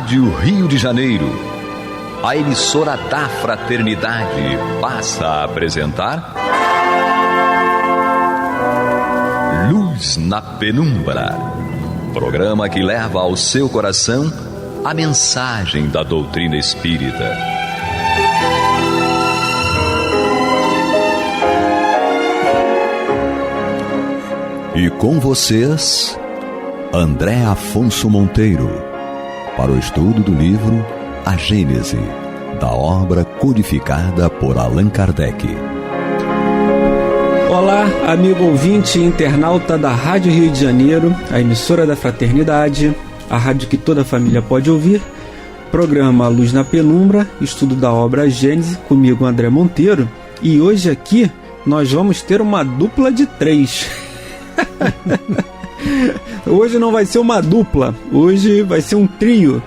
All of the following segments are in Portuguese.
Rádio Rio de Janeiro, a emissora da Fraternidade, passa a apresentar Luz na Penumbra, programa que leva ao seu coração a mensagem da doutrina espírita. E com vocês, André Afonso Monteiro, para o estudo do livro A Gênese, da obra codificada por Allan Kardec. Olá, amigo ouvinte e internauta da Rádio Rio de Janeiro, a emissora da Fraternidade, a rádio que toda a família pode ouvir, programa Luz na Penumbra, estudo da obra A Gênese, comigo André Monteiro, e hoje aqui nós vamos ter uma dupla de 3. Hoje não vai ser uma dupla, hoje vai ser um trio,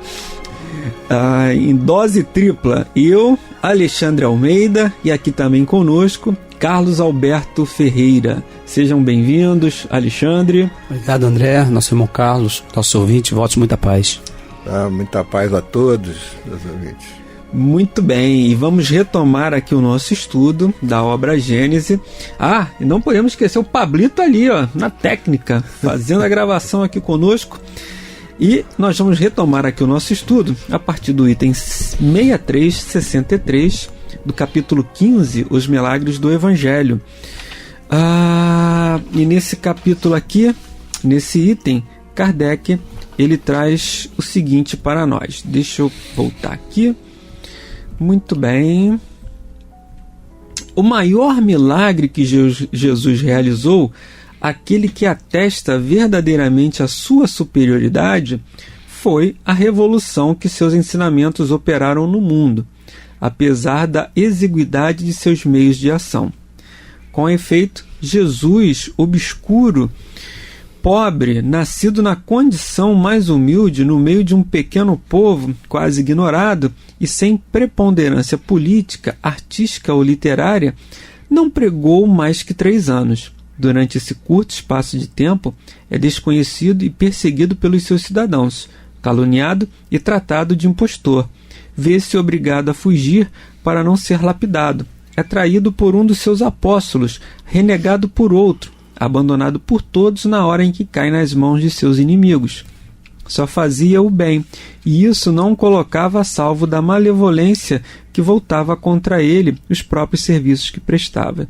em dose tripla. Eu, Alexandre Almeida, e aqui também conosco, Carlos Alberto Ferreira. Sejam bem-vindos, Alexandre. Obrigado, André, nosso irmão Carlos, nosso ouvinte, votos muita paz. Muita paz a todos, meus ouvintes. Muito bem, e vamos retomar aqui o nosso estudo da obra Gênese. E não podemos esquecer o Pablito ali, na técnica, fazendo a gravação aqui conosco. E nós vamos retomar aqui o nosso estudo a partir do item 6363, do capítulo 15, Os Milagres do Evangelho. E nesse capítulo aqui, nesse item, Kardec, ele traz o seguinte para nós. Deixa eu voltar aqui. Muito bem. O maior milagre que Jesus realizou, aquele que atesta verdadeiramente a sua superioridade, foi a revolução que seus ensinamentos operaram no mundo, apesar da exiguidade de seus meios de ação. Com efeito, Jesus, obscuro, pobre, nascido na condição mais humilde, no meio de um pequeno povo quase ignorado e sem preponderância política, artística ou literária, não pregou mais que 3 anos. Durante esse curto espaço de tempo, é desconhecido e perseguido pelos seus cidadãos, caluniado e tratado de impostor. Vê-se obrigado a fugir para não ser lapidado. É traído por um dos seus apóstolos, renegado por outro, abandonado por todos na hora em que cai nas mãos de seus inimigos. Só fazia o bem, e isso não o colocava a salvo da malevolência que voltava contra ele os próprios serviços que prestava.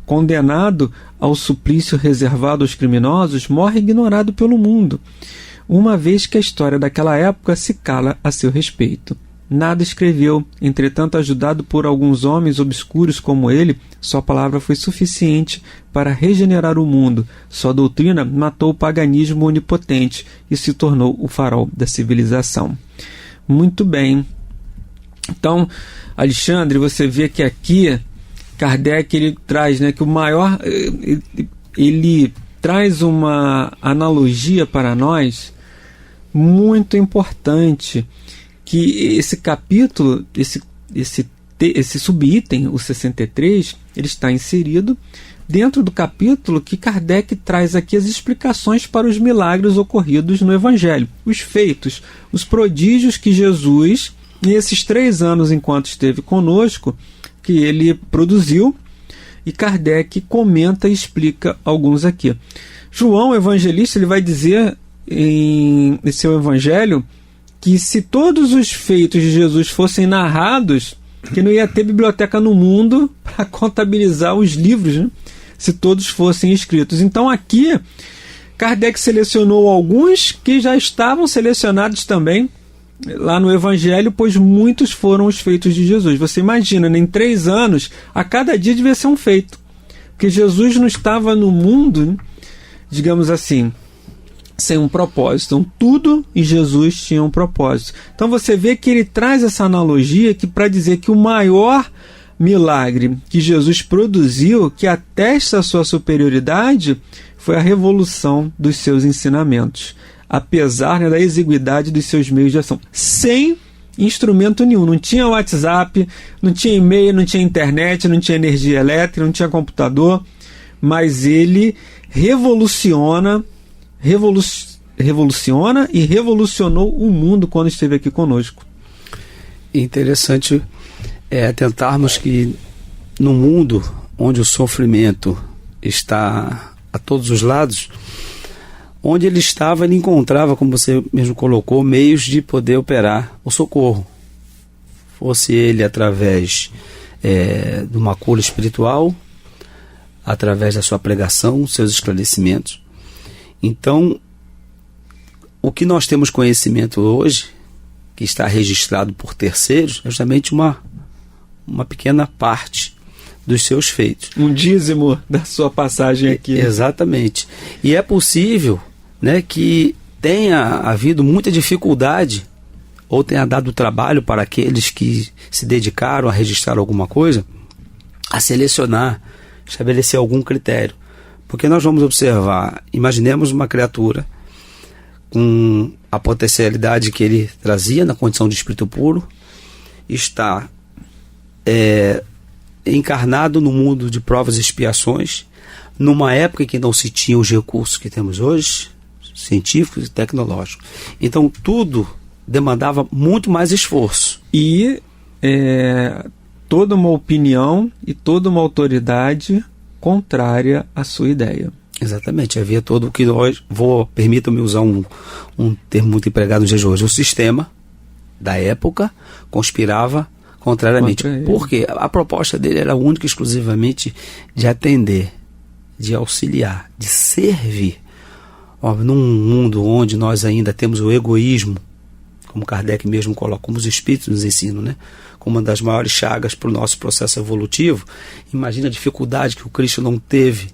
Condenado ao suplício reservado aos criminosos, morre ignorado pelo mundo, uma vez que a história daquela época se cala a seu respeito. Nada escreveu, entretanto, ajudado por alguns homens obscuros como ele, sua palavra foi suficiente para regenerar o mundo. Sua doutrina matou o paganismo onipotente e se tornou o farol da civilização. Muito bem. Então, Alexandre, você vê que aqui Kardec ele traz, que o maior, ele traz uma analogia para nós muito importante, que esse capítulo, esse subitem, o 63, ele está inserido dentro do capítulo que Kardec traz aqui as explicações para os milagres ocorridos no Evangelho, os feitos, os prodígios que Jesus, nesses 3 anos enquanto esteve conosco, que ele produziu, e Kardec comenta e explica alguns aqui. João, o evangelista, ele vai dizer em seu Evangelho que se todos os feitos de Jesus fossem narrados, que não ia ter biblioteca no mundo para contabilizar os livros, se todos fossem escritos. Então aqui, Kardec selecionou alguns que já estavam selecionados também lá no Evangelho, pois muitos foram os feitos de Jesus. Você imagina, em 3 anos, a cada dia devia ser um feito, porque Jesus não estava no mundo, digamos assim, sem um propósito. Então, tudo em Jesus tinha um propósito. Então você vê que ele traz essa analogia que para dizer que o maior milagre que Jesus produziu, que atesta a sua superioridade, foi a revolução dos seus ensinamentos, apesar da exiguidade dos seus meios de ação. Sem instrumento nenhum. Não tinha WhatsApp, não tinha e-mail, não tinha internet, não tinha energia elétrica, não tinha computador, mas ele revoluciona revoluciona e revolucionou o mundo quando esteve aqui conosco. Interessante tentarmos que no mundo onde o sofrimento está a todos os lados, onde ele estava, ele encontrava, como você mesmo colocou, meios de poder operar o socorro. Fosse ele através de uma cura espiritual, através da sua pregação, seus esclarecimentos. Então, o que nós temos conhecimento hoje, que está registrado por terceiros, é justamente uma pequena parte dos seus feitos. Um dízimo da sua passagem aqui. Exatamente. E é possível, né, que tenha havido muita dificuldade ou tenha dado trabalho para aqueles que se dedicaram a registrar alguma coisa, a selecionar, estabelecer algum critério. Porque nós vamos observar, imaginemos uma criatura com a potencialidade que ele trazia na condição de espírito puro, está encarnado no mundo de provas e expiações, numa época em que não se tinha os recursos que temos hoje, científicos e tecnológicos. Então tudo demandava muito mais esforço. E toda uma opinião e toda uma autoridade contrária à sua ideia. Exatamente, havia todo o que nós, permitam-me usar um termo muito empregado nos dias de hoje, o sistema da época conspirava contrariamente. Porque a proposta dele era única e exclusivamente de atender, de auxiliar, de servir. Num mundo onde nós ainda temos o egoísmo, como Kardec mesmo coloca, como os espíritos nos ensinam, né? Como uma das maiores chagas para o nosso processo evolutivo, imagina a dificuldade que o Cristo não teve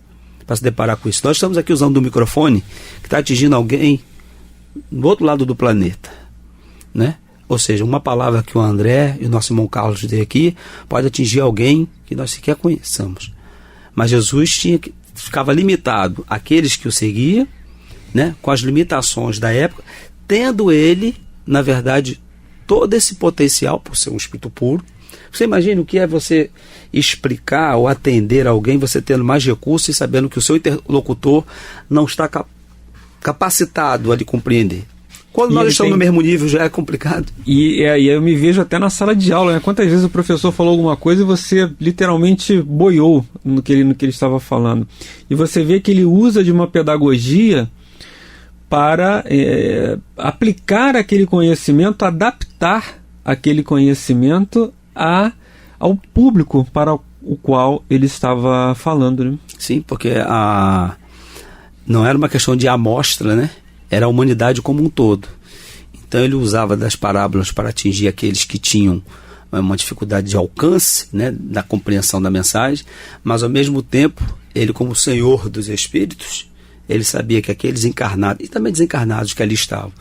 para se deparar com isso. Nós estamos aqui usando um microfone que está atingindo alguém do outro lado do planeta, né? Ou seja, uma palavra que o André e o nosso irmão Carlos deu aqui pode atingir alguém que nós sequer conheçamos. Mas Jesus ficava limitado àqueles que o seguiam, né? Com as limitações da época, tendo ele, na verdade, todo esse potencial por ser um espírito puro. Você imagina o que é você explicar ou atender alguém, você tendo mais recursos e sabendo que o seu interlocutor não está capacitado a lhe compreender. Quando nós estamos no mesmo nível já é complicado. E aí eu me vejo até na sala de aula, né? Quantas vezes o professor falou alguma coisa e você literalmente boiou no que ele estava falando. E você vê que ele usa de uma pedagogia para aplicar aquele conhecimento, adaptar aquele conhecimento ao público para o qual ele estava falando, né? Sim, porque não era uma questão de amostra, né? Era a humanidade como um todo. Então ele usava das parábolas para atingir aqueles que tinham uma dificuldade de alcance, né, da compreensão da mensagem, mas ao mesmo tempo, ele como Senhor dos Espíritos, ele sabia que aqueles encarnados e também desencarnados que ali estavam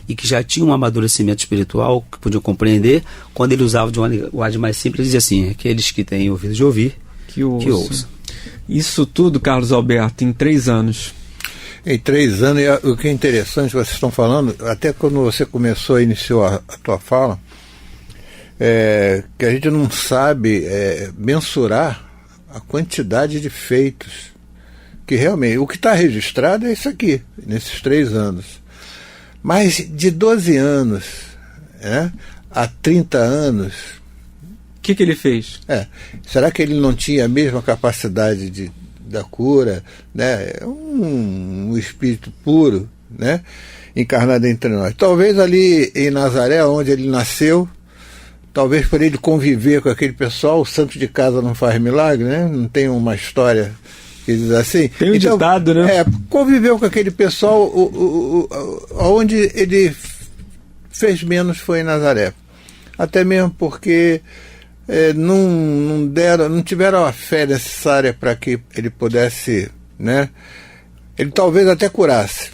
e que já tinham um amadurecimento espiritual, que podiam compreender, quando ele usava de uma linguagem mais simples, ele dizia assim: aqueles que têm ouvido de ouvir, que ouçam. Isso tudo, Carlos Alberto, em 3 anos. Em 3 anos, e o que é interessante, vocês estão falando, até quando você iniciou a tua fala, que a gente não sabe mensurar a quantidade de feitos. Que realmente, o que está registrado é isso aqui, nesses 3 anos. Mas de 12 anos a 30 anos... O que ele fez? Será que ele não tinha a mesma capacidade da cura, né? Um espírito puro, né? Encarnado entre nós. Talvez ali em Nazaré, onde ele nasceu, talvez por ele conviver com aquele pessoal, o santo de casa não faz milagre, né? Não tem uma história... Diz assim. Tem um ditado, né? Conviveu com aquele pessoal, onde ele fez menos foi em Nazaré. Até mesmo porque não tiveram a fé necessária para que ele pudesse, né? Ele talvez até curasse.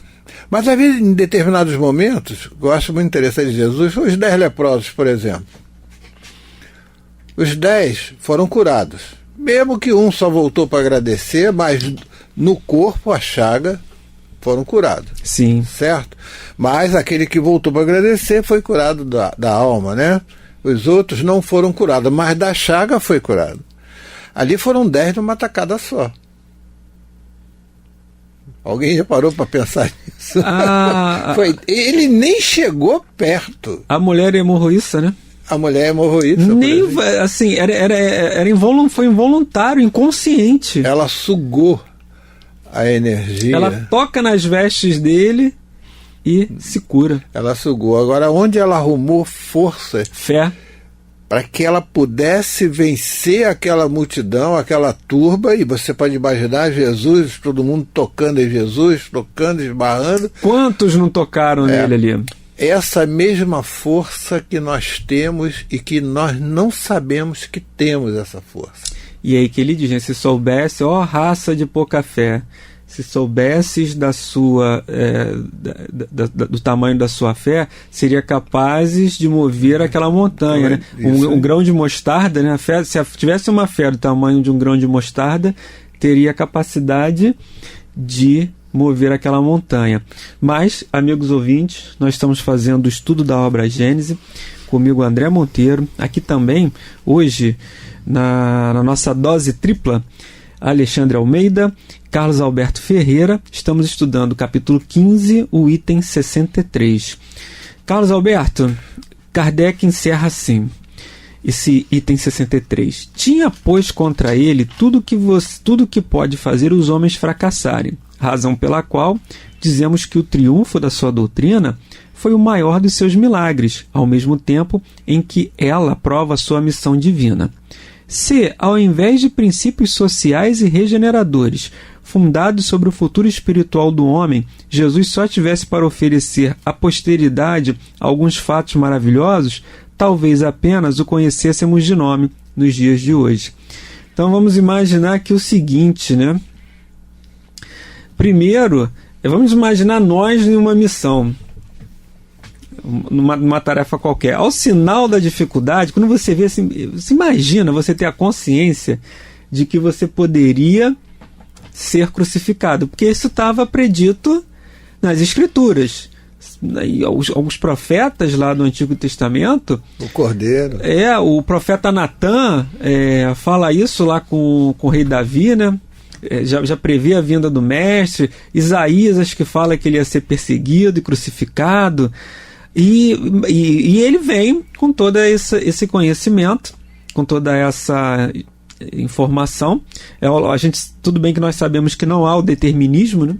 Mas havia em determinados momentos, gosto muito interessante de Jesus, os 10 leprosos, por exemplo. Os 10 foram curados. Mesmo que um só voltou para agradecer, mas no corpo, a chaga, foram curados. Sim. Certo? Mas aquele que voltou para agradecer foi curado da alma, né? Os outros não foram curados, mas da chaga foi curado. Ali foram 10 numa tacada só. Alguém já parou para pensar nisso? Ele nem chegou perto. A mulher hemorroíça, né? A mulher hemorroíça. Nem, assim, foi involuntário, inconsciente. Ela sugou a energia. Ela toca nas vestes dele e se cura. Ela sugou. Agora, onde ela arrumou força? Fé. Para que ela pudesse vencer aquela multidão, aquela turba, e você pode imaginar Jesus, todo mundo tocando em Jesus, tocando, esbarrando. Quantos não tocaram nele ali? Essa mesma força que nós temos e que nós não sabemos que temos essa força. E aí que ele diz, né? Se soubesse, ó raça de pouca fé, se soubesses da sua do tamanho da sua fé, seria capazes de mover aquela montanha, né? Um grão de mostarda, né? Se tivesse uma fé do tamanho de um grão de mostarda, teria a capacidade de mover aquela montanha. Mas, amigos ouvintes, nós estamos fazendo o estudo da obra Gênese, comigo André Monteiro, aqui também, hoje, na nossa dose tripla, Alexandre Almeida, Carlos Alberto Ferreira. Estamos estudando o capítulo 15, o item 63. Carlos Alberto, Kardec encerra assim, esse item 63. Tinha, pois, contra ele tudo que pode fazer os homens fracassarem, razão pela qual dizemos que o triunfo da sua doutrina foi o maior dos seus milagres, ao mesmo tempo em que ela prova sua missão divina. Se, ao invés de princípios sociais e regeneradores, fundados sobre o futuro espiritual do homem, Jesus só tivesse para oferecer à posteridade alguns fatos maravilhosos, talvez apenas o conhecêssemos de nome nos dias de hoje. Então vamos imaginar aqui o seguinte, né? Primeiro, vamos imaginar nós em uma missão, numa tarefa qualquer. Ao sinal da dificuldade, quando você vê assim, você imagina você ter a consciência de que você poderia ser crucificado, porque isso estava predito nas Escrituras. Alguns profetas lá do Antigo Testamento, o Cordeiro, o profeta Natã fala isso lá com o rei Davi, né? Já prevê a vinda do mestre. Isaías acho que fala que ele ia ser perseguido e crucificado, e ele vem com todo esse conhecimento, com toda essa informação. Tudo bem que nós sabemos que não há o determinismo, né?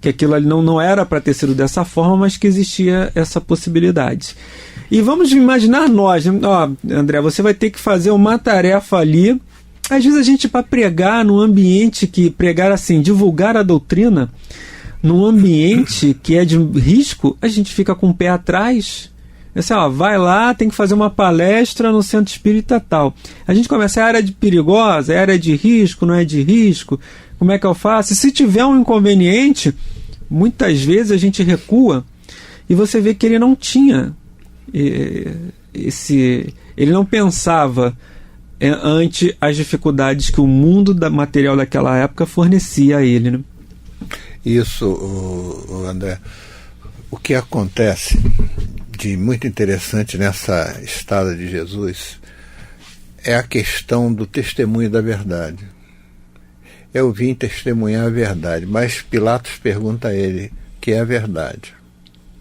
Que aquilo ali não era para ter sido dessa forma, mas que existia essa possibilidade. E vamos imaginar nós, né? André, você vai ter que fazer uma tarefa ali. Às vezes a gente, para pregar num ambiente pregar assim, divulgar a doutrina, num ambiente que é de risco, a gente fica com o pé atrás. Assim, vai lá, tem que fazer uma palestra no centro espírita tal. A gente começa, é área perigosa, é área de risco, não é de risco, como é que eu faço? E se tiver um inconveniente, muitas vezes a gente recua e você vê que ele não tinha ele não pensava ante as dificuldades que o mundo material daquela época fornecia a ele, né? Isso, André. O que acontece de muito interessante nessa estada de Jesus é a questão do testemunho da verdade. Eu vim testemunhar a verdade, mas Pilatos pergunta a ele, que é a verdade?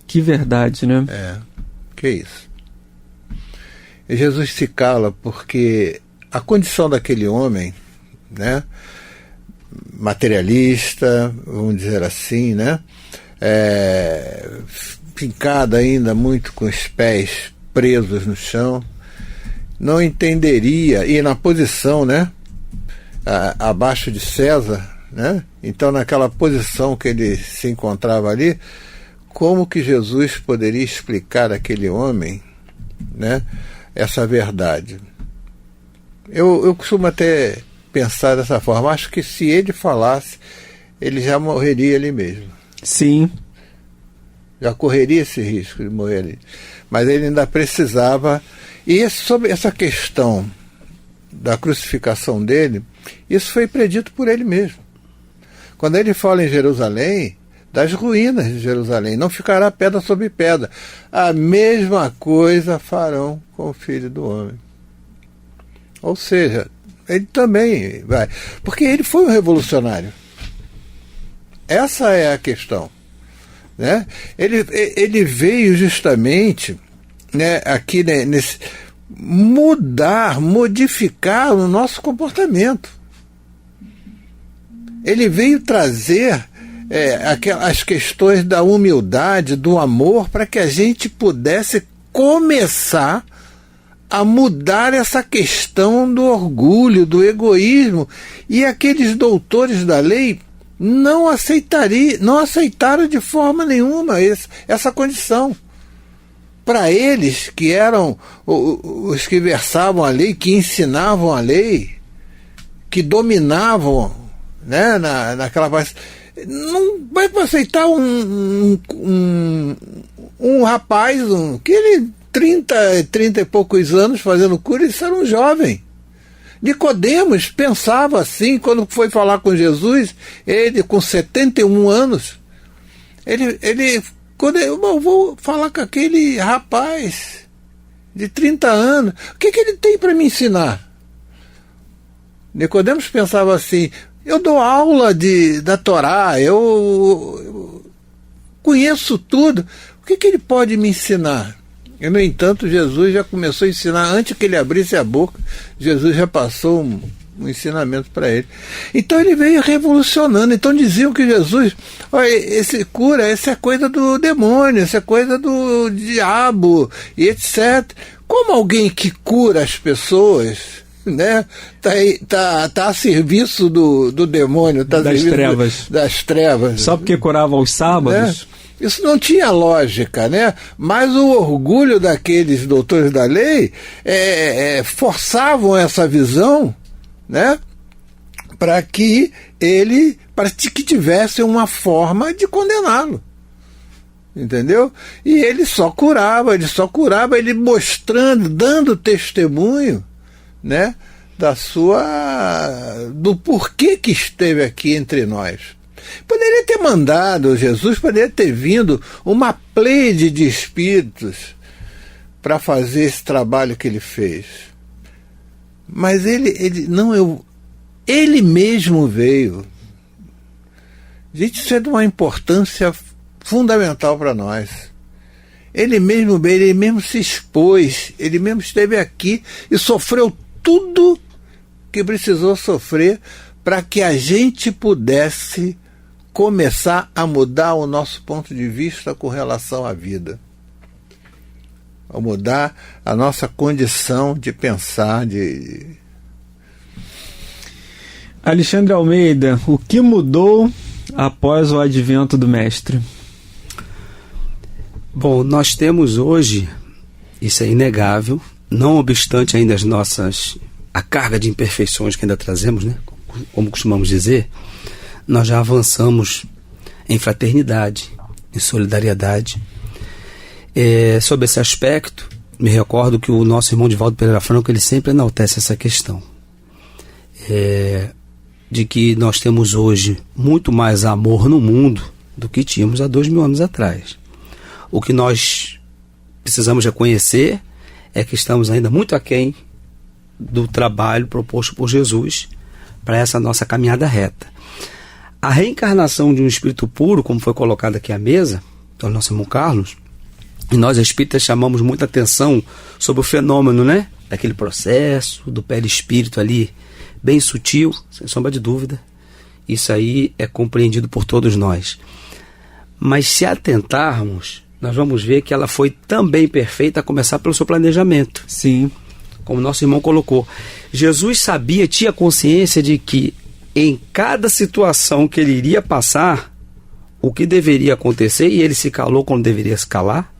Que verdade, né? Que isso? E Jesus se cala porque a condição daquele homem, né, materialista, vamos dizer assim, né, fincada ainda muito com os pés presos no chão, não entenderia, e na posição, né, abaixo de César, né, então naquela posição que ele se encontrava ali, como que Jesus poderia explicar àquele homem, né, essa verdade? Eu costumo até pensar dessa forma. Acho que se ele falasse, ele já morreria ali mesmo. Sim. Já correria esse risco de morrer ali. Mas ele ainda precisava. E sobre essa questão da crucificação dele, isso foi predito por ele mesmo. Quando ele fala em Jerusalém, das ruínas de Jerusalém, não ficará pedra sobre pedra. A mesma coisa farão com o Filho do Homem. Ou seja, ele também vai. Porque ele foi um revolucionário. Essa é a questão, né? Ele veio justamente, né, aqui, né, modificar o nosso comportamento. Ele veio trazer as questões da humildade, do amor, para que a gente pudesse começar a mudar essa questão do orgulho, do egoísmo. E aqueles doutores da lei não aceitaram de forma nenhuma essa condição. Para eles, que eram os que versavam a lei, que ensinavam a lei, que dominavam, né, naquela parte, não vai aceitar um rapaz que ele 30 e poucos anos fazendo cura, isso era um jovem. Nicodemos pensava assim quando foi falar com Jesus, ele com 71 anos, eu vou falar com aquele rapaz de 30 anos, o que ele tem para me ensinar? Nicodemos pensava assim, eu dou aula da Torá, eu conheço tudo, o que ele pode me ensinar? E, no entanto, Jesus já começou a ensinar, antes que ele abrisse a boca, Jesus já passou um ensinamento para ele. Então ele veio revolucionando. Então diziam que Jesus, olha, essa é coisa do demônio, essa é coisa do diabo, e etc. Como alguém que cura as pessoas, né, tá a serviço do demônio, tá das trevas. Das trevas. Só porque curava aos sábados? Né? Isso não tinha lógica, né? Mas o orgulho daqueles doutores da lei forçavam essa visão, né? Para que tivesse uma forma de condená-lo. Entendeu? E ele só curava, ele mostrando, dando testemunho, né, do porquê que esteve aqui entre nós. Poderia ter mandado, Jesus poderia ter vindo uma pleiade de espíritos para fazer esse trabalho que ele fez. Mas ele mesmo veio. Gente, isso é de uma importância fundamental para nós. Ele mesmo veio, ele mesmo se expôs, ele mesmo esteve aqui e sofreu tudo que precisou sofrer para que a gente pudesse começar a mudar o nosso ponto de vista com relação à vida, a mudar a nossa condição de pensar, Alexandre Almeida, o que mudou após o advento do Mestre? Bom, nós temos hoje, isso é inegável, não obstante ainda a carga de imperfeições que ainda trazemos, né, como costumamos dizer, nós já avançamos em fraternidade, em solidariedade. Sobre esse aspecto, me recordo que o nosso irmão Divaldo Pereira Franco, ele sempre enaltece essa questão, de que nós temos hoje muito mais amor no mundo do que tínhamos há 2000 anos atrás. O que nós precisamos reconhecer é que estamos ainda muito aquém do trabalho proposto por Jesus para essa nossa caminhada reta. A reencarnação de um espírito puro, como foi colocado aqui à mesa, pelo nosso irmão Carlos, e nós espíritas chamamos muita atenção sobre o fenômeno, né, daquele processo, do perispírito ali, bem sutil, sem sombra de dúvida. Isso aí é compreendido por todos nós. Mas se atentarmos, nós vamos ver que ela foi também perfeita, a começar pelo seu planejamento. Sim. Como nosso irmão colocou. Jesus sabia, tinha consciência de que em cada situação que ele iria passar, o que deveria acontecer, e ele se calou quando deveria se calar,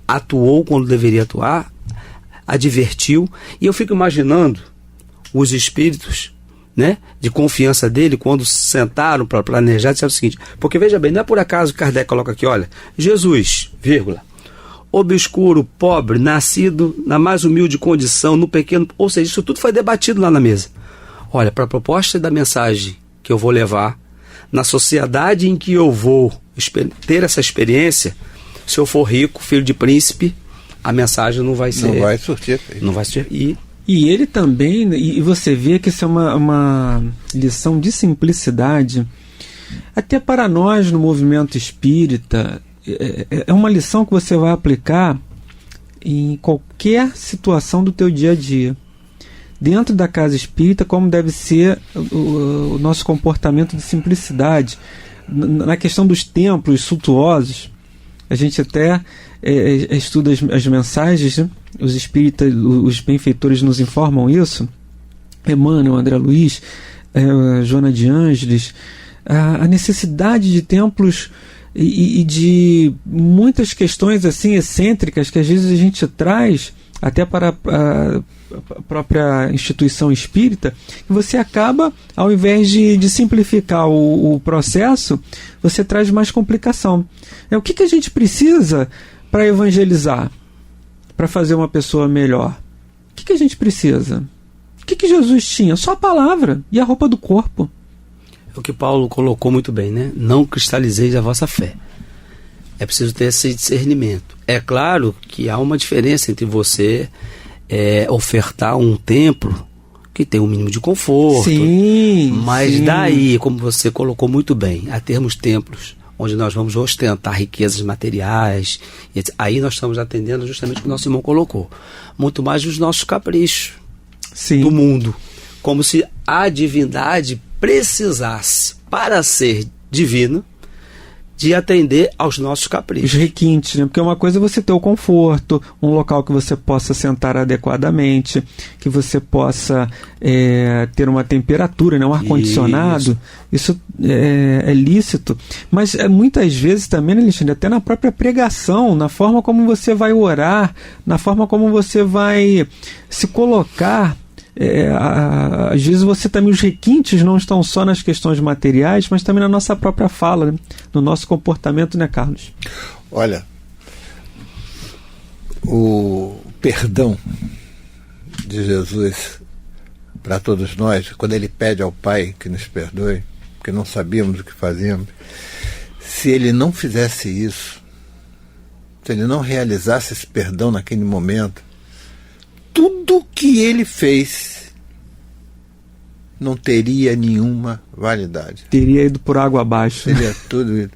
atuou quando deveria atuar, advertiu. E eu fico imaginando os espíritos, né, de confiança dele, quando sentaram para planejar, disseram o seguinte, porque veja bem, não é por acaso que Kardec coloca aqui, olha, Jesus, vírgula, obscuro, pobre, nascido na mais humilde condição, no pequeno, ou seja, isso tudo foi debatido lá na mesa. Olha, para a proposta da mensagem que eu vou levar, na sociedade em que eu vou ter essa experiência, se eu for rico, filho de príncipe, a mensagem não vai ser... Não vai surtir. Não vai surtir. E ele também, e você vê que isso é uma lição de simplicidade, Até para nós, no movimento espírita, é uma lição que você vai aplicar em qualquer situação do teu dia a dia. Dentro da casa espírita, como deve ser o nosso comportamento de simplicidade. Na questão dos templos suntuosos, a gente até estuda as mensagens, né? Os espíritas, os benfeitores nos informam isso. Emmanuel, André Luiz, Joana de Ângeles, a necessidade de templos e de muitas questões assim excêntricas que às vezes a gente traz até para a própria instituição espírita, que você acaba, ao invés de simplificar o processo, você traz mais complicação. O que a gente precisa para evangelizar, para fazer uma pessoa melhor? O que a gente precisa? O que Jesus tinha? Só a palavra e a roupa do corpo. É o que Paulo colocou muito bem, né? Não cristalizeis a vossa fé. É preciso ter esse discernimento. É claro que há uma diferença entre você ofertar um templo que tem um mínimo de conforto. Sim, mas sim. Daí, como você colocou muito bem, a termos templos onde nós vamos ostentar riquezas materiais, aí nós estamos atendendo justamente o que o nosso irmão colocou. Muito mais dos nossos caprichos. Sim. Do mundo. Como se a divindade precisasse, para ser divino, de atender aos nossos caprichos. Os requintes, né? Porque uma coisa é você ter o conforto, um local que você possa sentar adequadamente, que você possa ter uma temperatura, né? Um ar-condicionado. Isso é lícito. Mas muitas vezes também, né, Alexandre, até na própria pregação, na forma como você vai orar, na forma como você vai se colocar. Às vezes você também, os requintes não estão só nas questões materiais, mas também na nossa própria fala, né? No nosso comportamento, né, Carlos? Olha, o perdão de Jesus para todos nós, quando ele pede ao Pai que nos perdoe, porque não sabíamos o que fazíamos, se ele não fizesse isso, se ele não realizasse esse perdão naquele momento, tudo que ele fez não teria nenhuma validade. Teria ido por água abaixo. Teria tudo ido.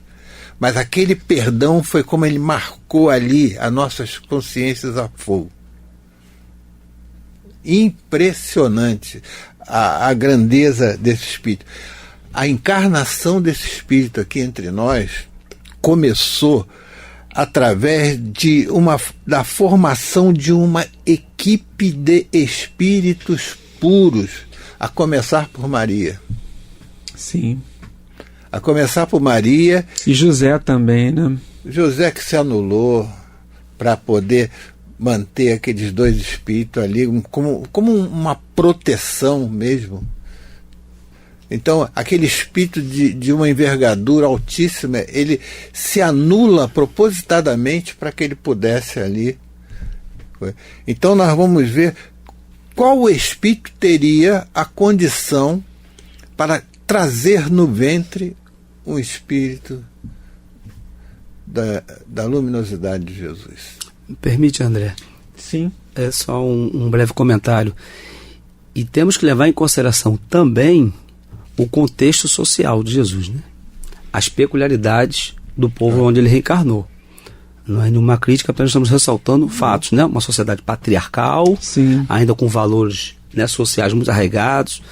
Mas aquele perdão foi como ele marcou ali as nossas consciências a fogo. Impressionante a grandeza desse Espírito. A encarnação desse Espírito aqui entre nós começou através da formação de uma equipe de espíritos puros, a começar por Maria. Sim. A começar por Maria. E José também, né? José que se anulou para poder manter aqueles dois espíritos ali como uma proteção mesmo. Então, aquele espírito de uma envergadura altíssima, ele se anula propositadamente para que ele pudesse ali. Então, nós vamos ver qual espírito teria a condição para trazer no ventre um espírito da luminosidade de Jesus. Me permite, André? Sim. É só um breve comentário. E temos que levar em consideração também o contexto social de Jesus, né? As peculiaridades do povo onde ele reencarnou. Não é nenhuma crítica, apenas estamos ressaltando fatos, né? Uma sociedade patriarcal, sim, ainda com valores, né, sociais muito arraigados,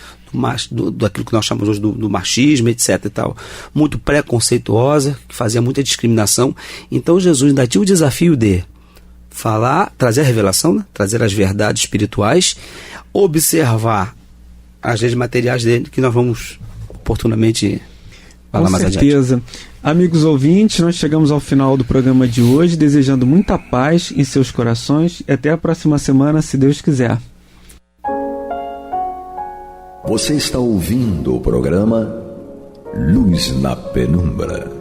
daquilo que nós chamamos hoje do machismo, etc. e tal, muito preconceituosa, que fazia muita discriminação. Então Jesus ainda tinha o desafio de falar, trazer a revelação, né? Trazer as verdades espirituais, observar as leis materiais dele, que nós vamos oportunamente falar mais adiante. Com certeza. Amigos ouvintes, nós chegamos ao final do programa de hoje, desejando muita paz em seus corações e até a próxima semana, se Deus quiser. Você está ouvindo o programa Luz na Penumbra.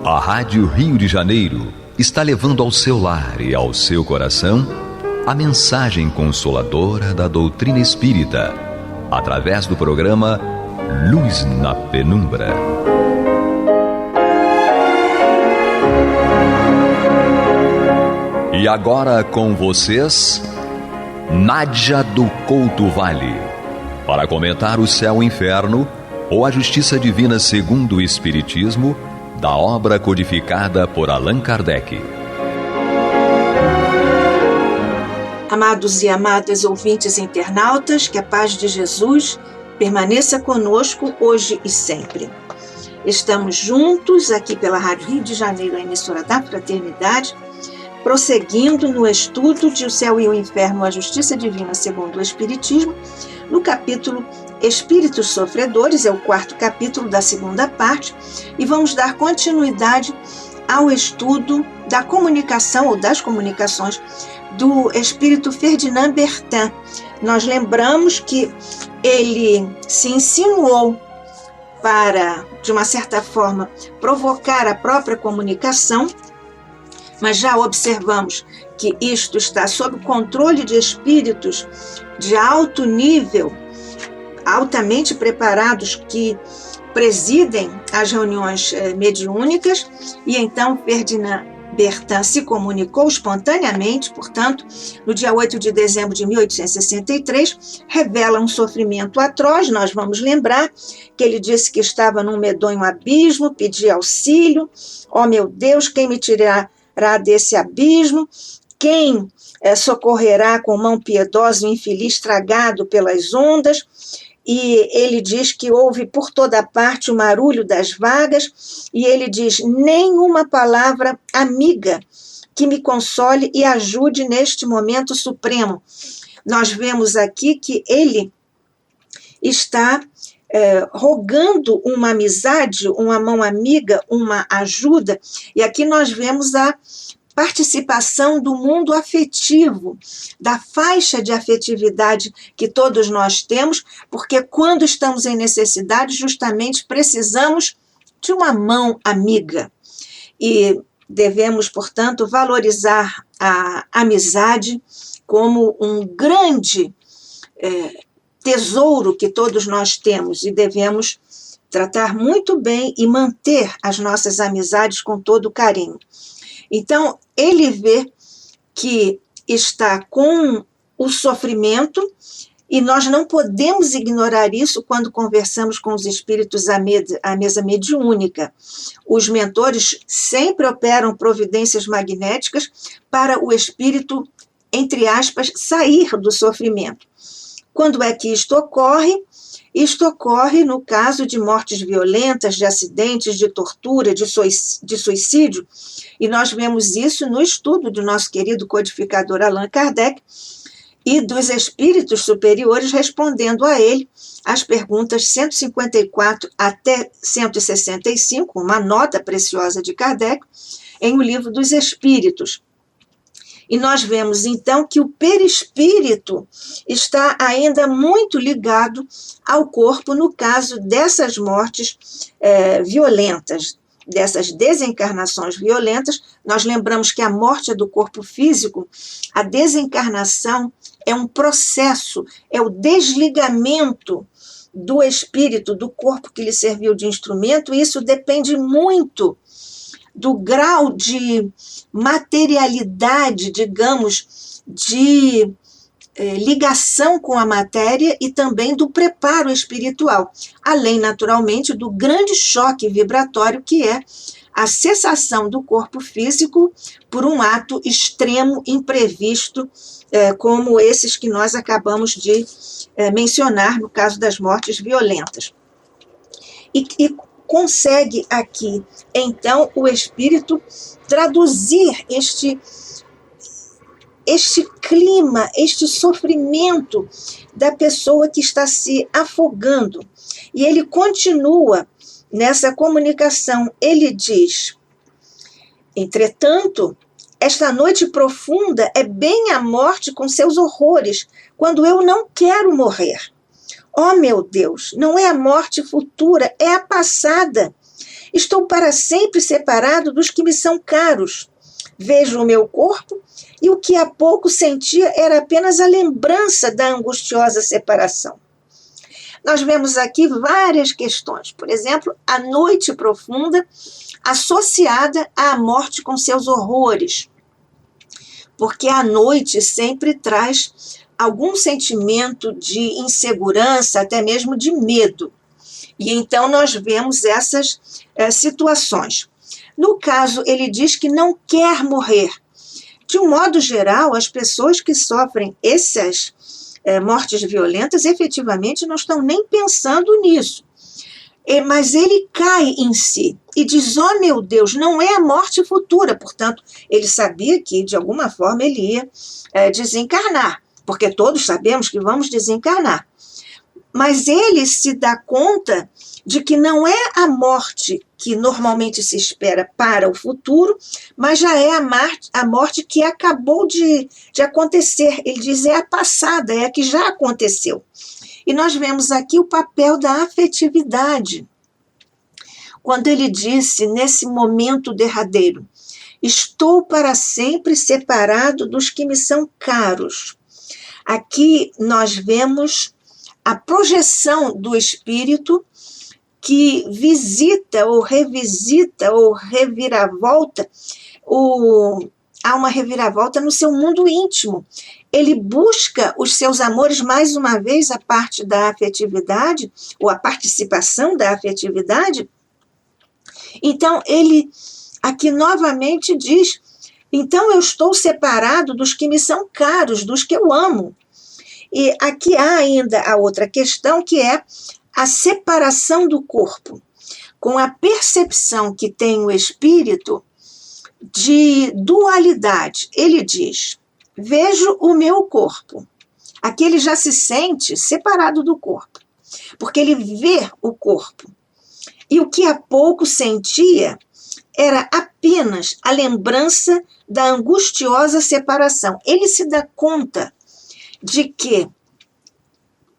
A Rádio Rio de Janeiro está levando ao seu lar e ao seu coração a mensagem consoladora da doutrina espírita, através do programa Luz na Penumbra. E agora com vocês, Nádia do Couto Vale, para comentar o Céu e Inferno ou a Justiça Divina segundo o Espiritismo, da obra codificada por Allan Kardec. Amados e amadas ouvintes internautas, que a paz de Jesus permaneça conosco hoje e sempre. Estamos juntos aqui pela Rádio Rio de Janeiro, a emissora da Fraternidade, prosseguindo no estudo de O Céu e o Inferno, a Justiça Divina segundo o Espiritismo, no capítulo Espíritos Sofredores, é o 4º capítulo da 2ª parte, e vamos dar continuidade ao estudo da comunicação ou das comunicações do espírito Ferdinand Bertin. Nós lembramos que ele se insinuou para, de uma certa forma, provocar a própria comunicação, mas já observamos que isto está sob controle de espíritos de alto nível, altamente preparados, que presidem as reuniões mediúnicas, e então Ferdinand Bertin se comunicou espontaneamente, portanto, no dia 8 de dezembro de 1863, revela um sofrimento atroz. Nós vamos lembrar que ele disse que estava num medonho abismo, pedia auxílio. Oh, meu Deus, quem me tirará desse abismo? Quem socorrerá com mão piedosa o infeliz tragado pelas ondas? E ele diz que houve por toda parte o marulho das vagas, e ele diz: nenhuma palavra amiga que me console e ajude neste momento supremo. Nós vemos aqui que ele está rogando uma amizade, uma mão amiga, uma ajuda, e aqui nós vemos a participação do mundo afetivo, da faixa de afetividade que todos nós temos, porque quando estamos em necessidade, justamente precisamos de uma mão amiga. E devemos, portanto, valorizar a amizade como um grande tesouro que todos nós temos, e devemos tratar muito bem e manter as nossas amizades com todo carinho. Então, ele vê que está com o sofrimento, e nós não podemos ignorar isso quando conversamos com os espíritos à mesa mediúnica. Os mentores sempre operam providências magnéticas para o espírito, entre aspas, sair do sofrimento. Quando é que isto ocorre? Isto ocorre no caso de mortes violentas, de acidentes, de tortura, de suicídio, e nós vemos isso no estudo do nosso querido codificador Allan Kardec e dos espíritos superiores respondendo a ele as perguntas 154 até 165, uma nota preciosa de Kardec, em O Livro dos Espíritos. E nós vemos, então, que o perispírito está ainda muito ligado ao corpo no caso dessas mortes violentas, dessas desencarnações violentas. Nós lembramos que a morte é do corpo físico, a desencarnação é um processo, é o desligamento do espírito, do corpo que lhe serviu de instrumento, e isso depende muito do grau de materialidade, digamos, de ligação com a matéria, e também do preparo espiritual, além, naturalmente, do grande choque vibratório que é a cessação do corpo físico por um ato extremo, imprevisto, como esses que nós acabamos de mencionar no caso das mortes violentas. E consegue aqui, então, o espírito traduzir este clima, este sofrimento da pessoa que está se afogando. E ele continua nessa comunicação. Ele diz: entretanto, esta noite profunda é bem a morte com seus horrores, quando eu não quero morrer. Oh, meu Deus, não é a morte futura, é a passada. Estou para sempre separado dos que me são caros. Vejo o meu corpo e o que há pouco sentia era apenas a lembrança da angustiosa separação. nós vemos aqui várias questões. Por exemplo, a noite profunda associada à morte com seus horrores. Porque a noite sempre traz algum sentimento de insegurança, até mesmo de medo. E então nós vemos essas situações. No caso, ele diz que não quer morrer. De um modo geral, as pessoas que sofrem essas mortes violentas, efetivamente não estão nem pensando nisso. Mas ele cai em si e diz, oh meu Deus, não é a morte futura. Portanto, ele sabia que, de alguma forma, ele ia desencarnar, porque todos sabemos que vamos desencarnar. Mas ele se dá conta de que não é a morte que normalmente se espera para o futuro, mas já é a morte que acabou de acontecer. Ele diz, é a passada, é a que já aconteceu. E nós vemos aqui o papel da afetividade. Quando ele disse, nesse momento derradeiro, estou para sempre separado dos que me são caros. Aqui nós vemos a projeção do espírito que visita ou revisita ou reviravolta, há uma reviravolta no seu mundo íntimo. Ele busca os seus amores, mais uma vez, a parte da afetividade, ou a participação da afetividade. Então, ele aqui novamente diz, então eu estou separado dos que me são caros, dos que eu amo. E aqui há ainda a outra questão, que é a separação do corpo, com a percepção que tem o espírito de dualidade. Ele diz, vejo o meu corpo. Aqui ele já se sente separado do corpo, porque ele vê o corpo. E o que há pouco sentia era apenas a lembrança da angustiosa separação. Ele se dá conta de que,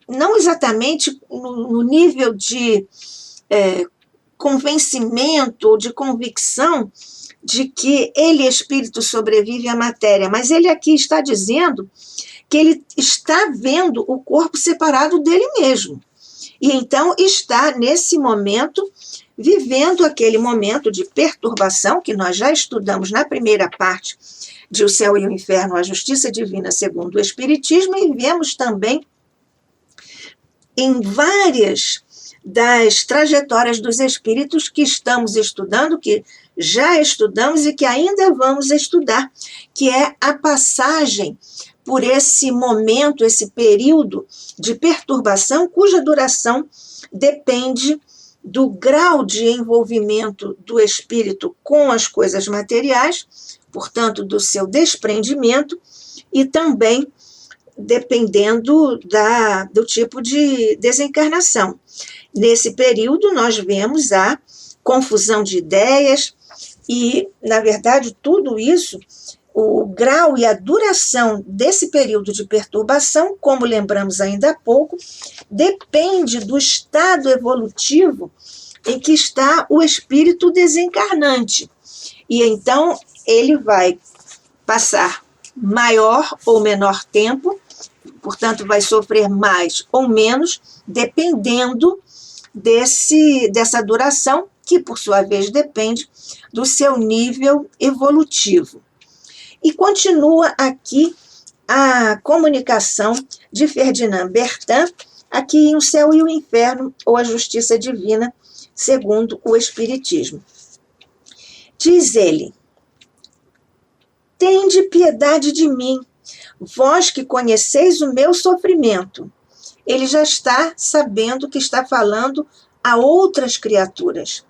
não exatamente no nível de convencimento ou de convicção de que ele, espírito, sobrevive à matéria, mas ele aqui está dizendo que ele está vendo o corpo separado dele mesmo. E então está, nesse momento, vivendo aquele momento de perturbação que nós já estudamos na primeira parte de O Céu e o Inferno, a Justiça Divina segundo o Espiritismo, e vemos também em várias das trajetórias dos espíritos que estamos estudando, que já estudamos e que ainda vamos estudar, que é a passagem por esse momento, esse período de perturbação, cuja duração depende do grau de envolvimento do espírito com as coisas materiais, portanto, do seu desprendimento, e também dependendo do tipo de desencarnação. Nesse período, nós vemos a confusão de ideias e, na verdade, tudo isso, o grau e a duração desse período de perturbação, como lembramos ainda há pouco, depende do estado evolutivo em que está o espírito desencarnante. E então ele vai passar maior ou menor tempo, portanto vai sofrer mais ou menos, dependendo dessa duração, que por sua vez depende do seu nível evolutivo. E continua aqui a comunicação de Ferdinand Bertin, aqui em O Céu e o Inferno, ou a Justiça Divina, segundo o Espiritismo. Diz ele, tende piedade de mim, vós que conheceis o meu sofrimento. Ele já está sabendo que está falando a outras criaturas,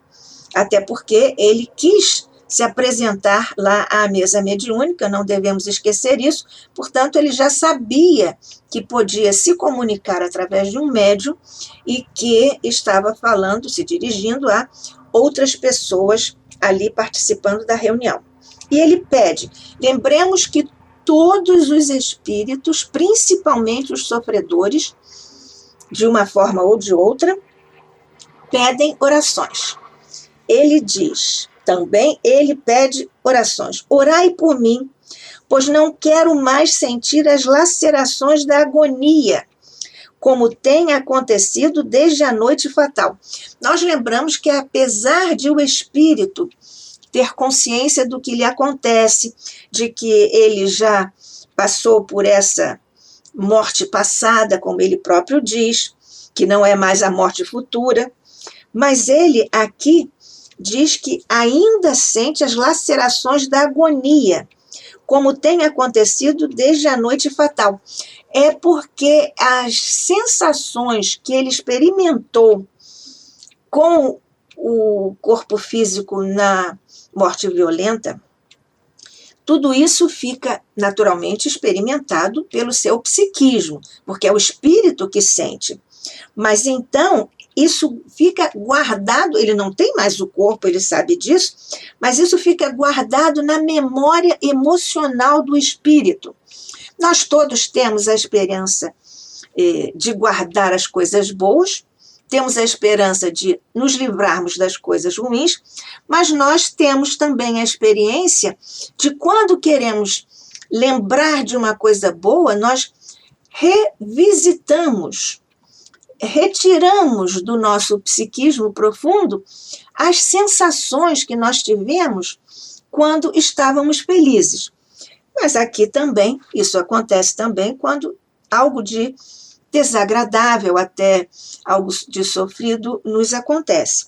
até porque ele quis se apresentar lá à mesa mediúnica, não devemos esquecer isso, portanto ele já sabia que podia se comunicar através de um médium e que estava falando, se dirigindo a outras pessoas ali participando da reunião. E ele pede, lembremos que todos os espíritos, principalmente os sofredores, de uma forma ou de outra, pedem orações. Ele diz, também ele pede orações. Orai por mim, pois não quero mais sentir as lacerações da agonia, como tem acontecido desde a noite fatal. Nós lembramos que, apesar de o espírito ter consciência do que lhe acontece, de que ele já passou por essa morte passada, como ele próprio diz, que não é mais a morte futura, mas ele aqui diz que ainda sente as lacerações da agonia, como tem acontecido desde a noite fatal. É porque as sensações que ele experimentou com o corpo físico na morte violenta, tudo isso fica naturalmente experimentado pelo seu psiquismo, porque é o espírito que sente. Mas então, isso fica guardado, ele não tem mais o corpo, ele sabe disso, mas isso fica guardado na memória emocional do espírito. Nós todos temos a esperança de guardar as coisas boas, temos a esperança de nos livrarmos das coisas ruins, mas nós temos também a experiência de quando queremos lembrar de uma coisa boa, nós revisitamos, retiramos do nosso psiquismo profundo as sensações que nós tivemos quando estávamos felizes. Mas aqui também, isso acontece também quando algo de desagradável, até algo de sofrido, nos acontece.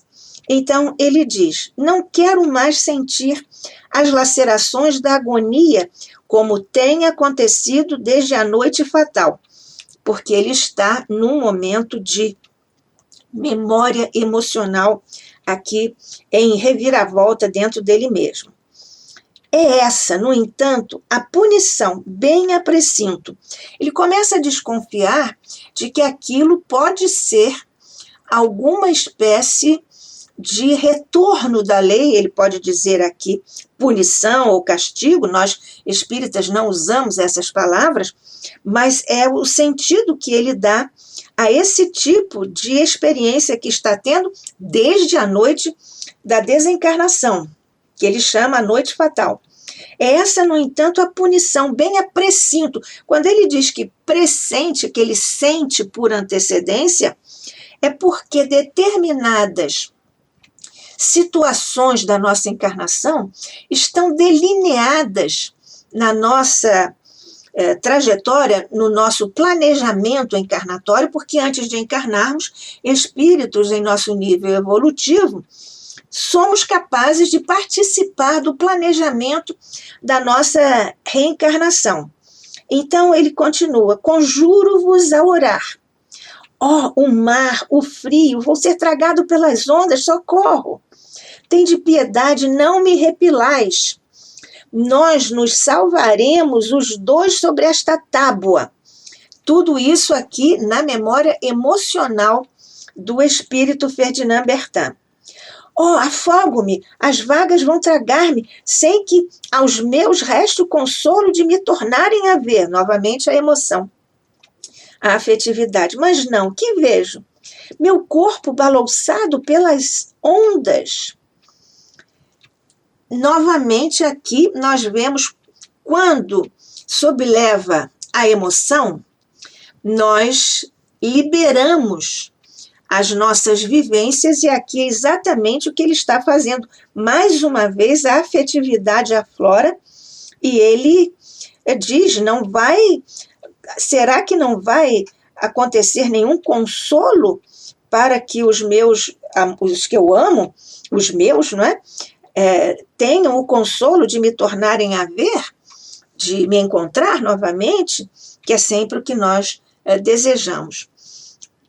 Então, ele diz, não quero mais sentir as lacerações da agonia como tem acontecido desde a noite fatal, porque ele está num momento de memória emocional aqui em reviravolta dentro dele mesmo. É essa, no entanto, a punição, bem a precinto. Ele começa a desconfiar de que aquilo pode ser alguma espécie de retorno da lei, ele pode dizer aqui punição ou castigo, nós espíritas não usamos essas palavras, mas é o sentido que ele dá a esse tipo de experiência que está tendo desde a noite da desencarnação, que ele chama a noite fatal. É essa, no entanto, a punição, bem a precinto. Quando ele diz que pressente, que ele sente por antecedência, é porque determinadas situações da nossa encarnação estão delineadas na nossa trajetória, no nosso planejamento encarnatório, porque antes de encarnarmos, espíritos em nosso nível evolutivo, somos capazes de participar do planejamento da nossa reencarnação. Então ele continua, conjuro-vos a orar. O mar, o frio, vou ser tragado pelas ondas, socorro. Tende piedade, não me repilais. Nós nos salvaremos os dois sobre esta tábua. Tudo isso aqui na memória emocional do espírito Ferdinand Bertin. Afogo-me, as vagas vão tragar-me, sem que aos meus reste o consolo de me tornarem a ver. Novamente a emoção, a afetividade. Mas não, que vejo? Meu corpo balouçado pelas ondas. Novamente aqui nós vemos quando sobreleva a emoção, nós liberamos as nossas vivências, e aqui é exatamente o que ele está fazendo. Mais uma vez, a afetividade aflora, e ele diz, será que não vai acontecer nenhum consolo para que os que eu amo, os meus, não é? Tenham o consolo de me tornarem a ver, de me encontrar novamente, que é sempre o que nós desejamos.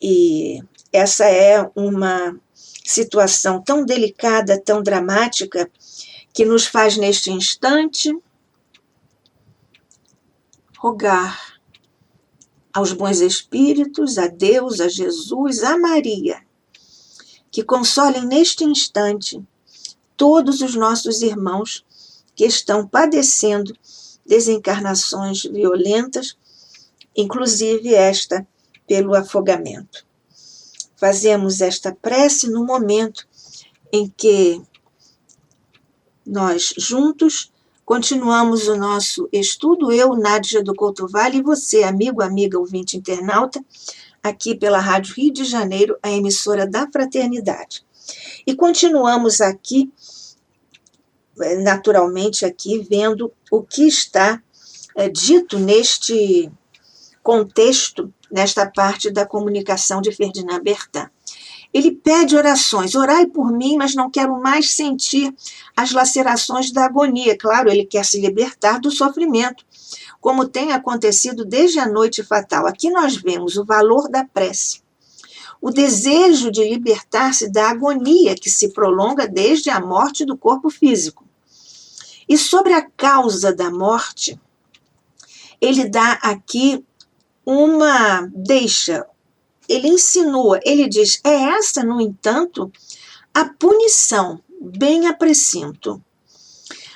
E essa é uma situação tão delicada, tão dramática, que nos faz, neste instante, rogar aos bons espíritos, a Deus, a Jesus, a Maria, que consolem neste instante todos os nossos irmãos que estão padecendo desencarnações violentas, inclusive esta pelo afogamento. Fazemos esta prece no momento em que nós juntos continuamos o nosso estudo, eu, Nádia do Couto Vale, e você, amigo, amiga, ouvinte internauta, aqui pela Rádio Rio de Janeiro, a emissora da Fraternidade. E continuamos aqui, naturalmente aqui, vendo o que está dito neste contexto, nesta parte da comunicação de Ferdinand Bertin. Ele pede orações, orai por mim, mas não quero mais sentir as lacerações da agonia. Claro, ele quer se libertar do sofrimento, como tem acontecido desde a noite fatal. Aqui nós vemos o valor da prece, o desejo de libertar-se da agonia que se prolonga desde a morte do corpo físico. E sobre a causa da morte, ele dá aqui uma deixa, ele insinua, ele diz, é essa, no entanto, a punição, bem a precinto.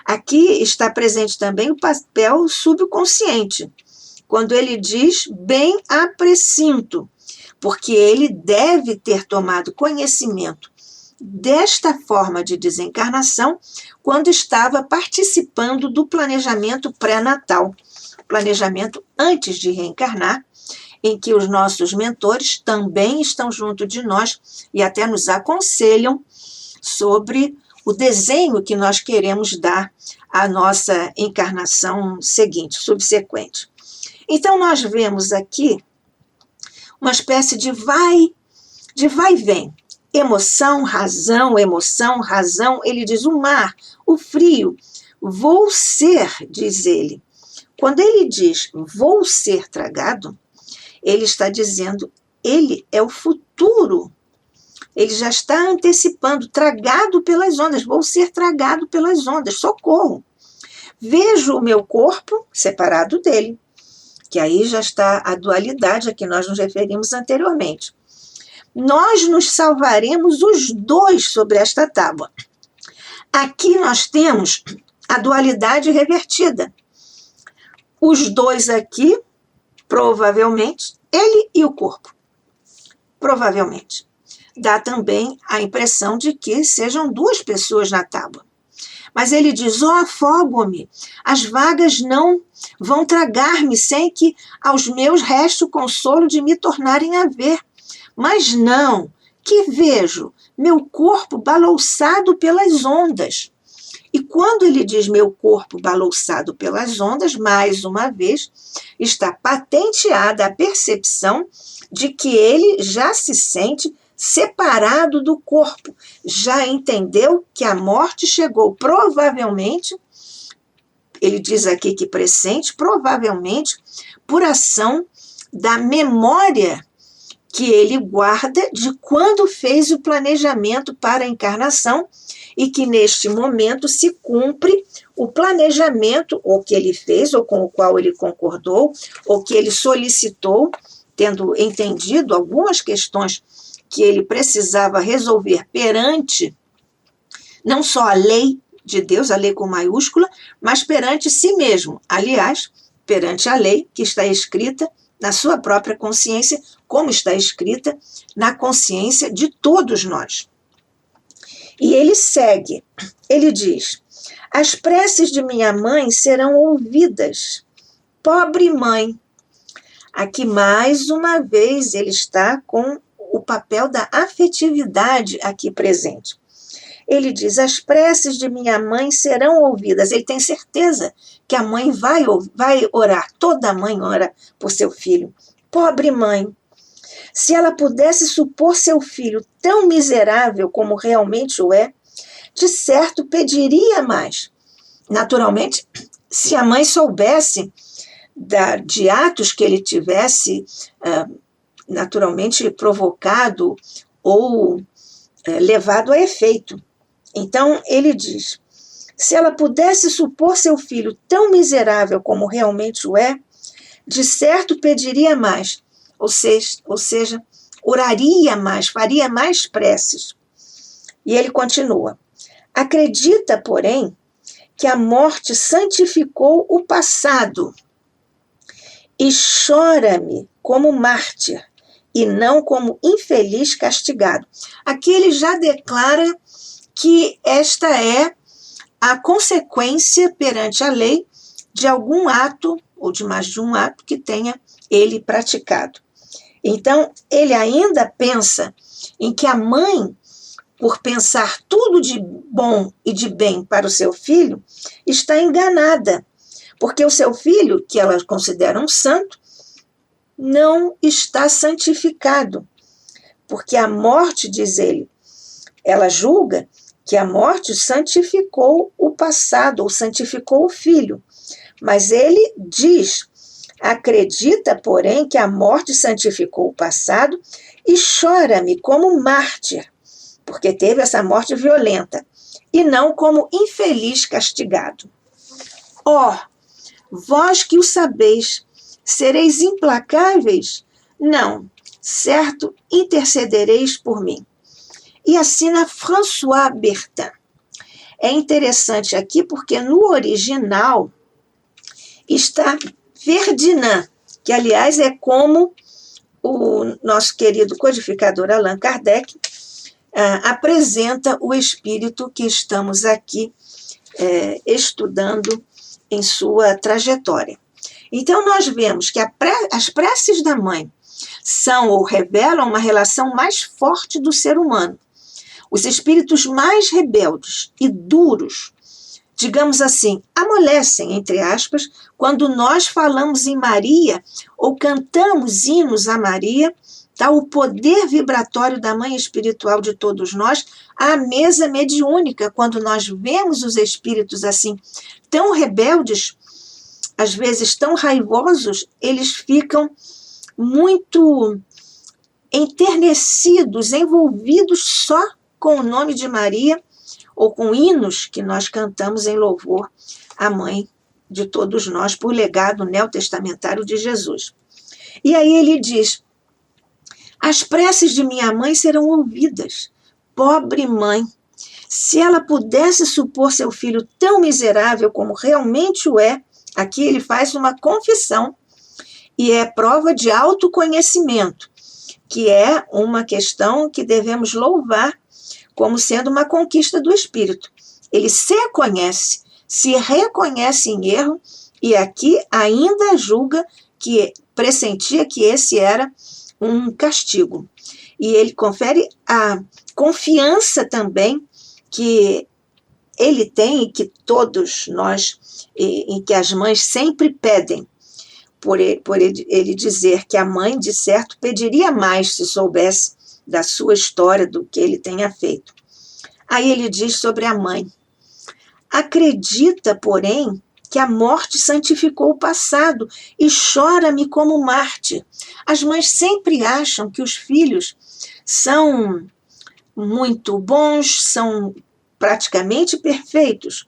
Aqui está presente também o papel subconsciente, quando ele diz bem a precinto, porque ele deve ter tomado conhecimento desta forma de desencarnação quando estava participando do planejamento pré-natal, planejamento antes de reencarnar, em que os nossos mentores também estão junto de nós e até nos aconselham sobre o desenho que nós queremos dar à nossa encarnação seguinte, subsequente. Então, nós vemos aqui uma espécie de vai e vem. Emoção, razão, ele diz o mar, o frio, vou ser, diz ele. Quando ele diz vou ser tragado, ele está dizendo, ele é o futuro. Ele já está antecipando, tragado pelas ondas, vou ser tragado pelas ondas, socorro. Vejo o meu corpo separado dele, que aí já está a dualidade a que nós nos referimos anteriormente. Nós nos salvaremos os dois sobre esta tábua. Aqui nós temos a dualidade revertida. Os dois aqui, provavelmente, ele e o corpo. Provavelmente. Dá também a impressão de que sejam duas pessoas na tábua. Mas ele diz, afogo-me, as vagas não vão tragar-me sem que aos meus reste o consolo de me tornarem a ver. Mas não, que vejo meu corpo balouçado pelas ondas. E quando ele diz meu corpo balouçado pelas ondas, mais uma vez, está patenteada a percepção de que ele já se sente separado do corpo, já entendeu que a morte chegou provavelmente, ele diz aqui que pressente, provavelmente por ação da memória que ele guarda de quando fez o planejamento para a encarnação e que neste momento se cumpre o planejamento, ou que ele fez, ou com o qual ele concordou, ou que ele solicitou, tendo entendido algumas questões que ele precisava resolver perante não só a lei de Deus, a lei com maiúscula, mas perante si mesmo, aliás, perante a lei que está escrita na sua própria consciência, como está escrita na consciência de todos nós. E ele segue, ele diz, as preces de minha mãe serão ouvidas, pobre mãe. Aqui, mais uma vez, ele está com o papel da afetividade aqui presente. Ele diz, as preces de minha mãe serão ouvidas. Ele tem certeza que a mãe vai orar. Toda mãe ora por seu filho. Pobre mãe. Se ela pudesse supor seu filho tão miserável como realmente o é, de certo pediria mais. Naturalmente, se a mãe soubesse de atos que ele tivesse naturalmente provocado ou levado a efeito. Então, ele diz, se ela pudesse supor seu filho tão miserável como realmente o é, de certo pediria mais, ou seja, oraria mais, faria mais preces. E ele continua, acredita, porém, que a morte santificou o passado e chora-me como mártir e não como infeliz castigado. Aqui ele já declara que esta é a consequência perante a lei de algum ato, ou de mais de um ato, que tenha ele praticado. Então, ele ainda pensa em que a mãe, por pensar tudo de bom e de bem para o seu filho, está enganada, porque o seu filho, que ela considera um santo, não está santificado, porque a morte, diz ele, ela julga que a morte santificou o passado, ou santificou o filho, mas ele diz, acredita, porém, que a morte santificou o passado e chora-me como mártir, porque teve essa morte violenta, e não como infeliz castigado. Ó, vós que o sabeis, sereis implacáveis? Não, certo, intercedereis por mim. E assina François Bertin. É interessante aqui porque no original está Ferdinand, que aliás é como o nosso querido codificador Allan Kardec apresenta o espírito que estamos aqui estudando em sua trajetória. Então, nós vemos que as preces da mãe são ou revelam uma relação mais forte do ser humano. Os espíritos mais rebeldes e duros, digamos assim, amolecem, entre aspas, quando nós falamos em Maria ou cantamos hinos a Maria, tá, o poder vibratório da mãe espiritual de todos nós, à mesa mediúnica, quando nós vemos os espíritos assim, tão rebeldes, às vezes tão raivosos, eles ficam muito enternecidos, envolvidos só com o nome de Maria ou com hinos que nós cantamos em louvor à mãe de todos nós por legado neotestamentário de Jesus. E aí ele diz, as preces de minha mãe serão ouvidas. Pobre mãe, se ela pudesse supor seu filho tão miserável como realmente o é, aqui ele faz uma confissão, e é prova de autoconhecimento, que é uma questão que devemos louvar como sendo uma conquista do espírito. Ele se conhece, se reconhece em erro, e aqui ainda julga que pressentia que esse era um castigo. E ele confere a confiança também que ele tem e que todos nós, em que as mães sempre pedem, por ele dizer que a mãe, de certo, pediria mais se soubesse da sua história, do que ele tenha feito. Aí ele diz sobre a mãe, acredita, porém, que a morte santificou o passado e chora-me como mártir. As mães sempre acham que os filhos são muito bons, são praticamente perfeitos.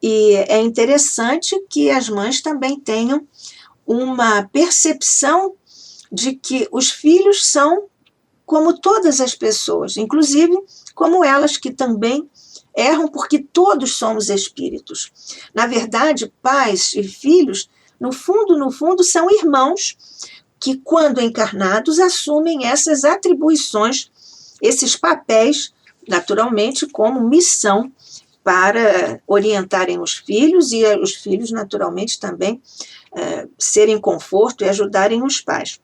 E é interessante que as mães também tenham uma percepção de que os filhos são como todas as pessoas, inclusive como elas que também erram, porque todos somos espíritos. Na verdade, pais e filhos, no fundo, são irmãos que, quando encarnados, assumem essas atribuições, esses papéis, naturalmente, como missão para orientarem os filhos e os filhos, naturalmente, também serem conforto e ajudarem os pais.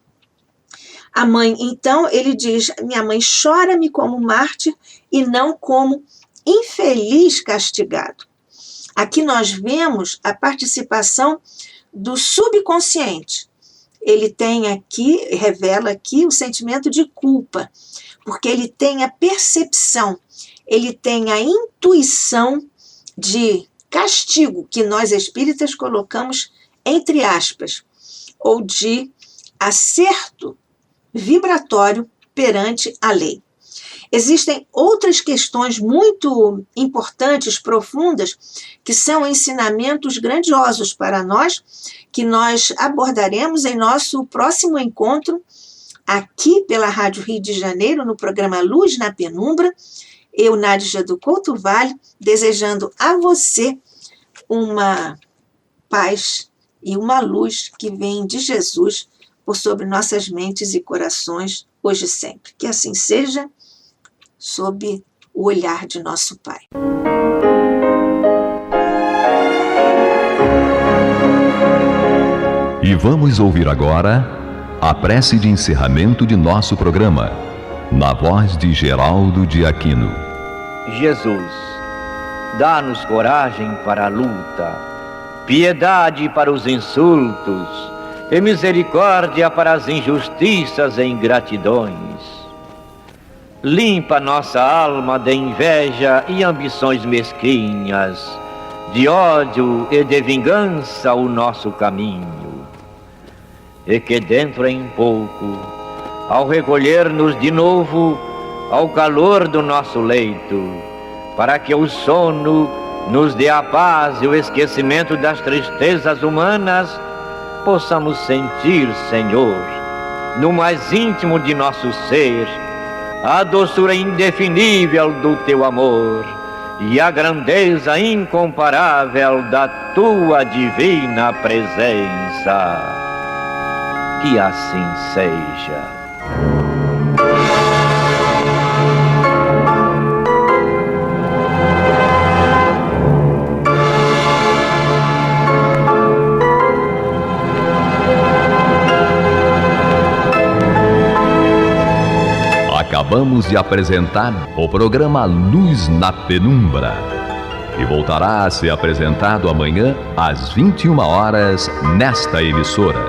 A mãe, então, ele diz, minha mãe chora-me como mártir e não como infeliz castigado. Aqui nós vemos a participação do subconsciente. Ele tem aqui, revela aqui o sentimento de culpa, porque ele tem a percepção, ele tem a intuição de castigo, que nós espíritas colocamos entre aspas, ou de acerto vibratório perante a lei. Existem outras questões muito importantes, profundas, que são ensinamentos grandiosos para nós, que nós abordaremos em nosso próximo encontro, aqui pela Rádio Rio de Janeiro, no programa Luz na Penumbra. Eu, Nádija do Couto Vale, desejando a você uma paz e uma luz que vem de Jesus por sobre nossas mentes e corações, hoje e sempre. Que assim seja, sob o olhar de nosso Pai. E vamos ouvir agora a prece de encerramento de nosso programa, na voz de Geraldo de Aquino. Jesus, dá-nos coragem para a luta, piedade para os insultos e misericórdia para as injustiças e ingratidões. Limpa nossa alma de inveja e ambições mesquinhas, de ódio e de vingança o nosso caminho. E que dentro em pouco, ao recolher-nos de novo ao calor do nosso leito, para que o sono nos dê a paz e o esquecimento das tristezas humanas, possamos sentir, Senhor, no mais íntimo de nosso ser, a doçura indefinível do Teu amor e a grandeza incomparável da Tua divina presença. Que assim seja. Acabamos de apresentar o programa Luz na Penumbra, que voltará a ser apresentado amanhã às 21 horas nesta emissora.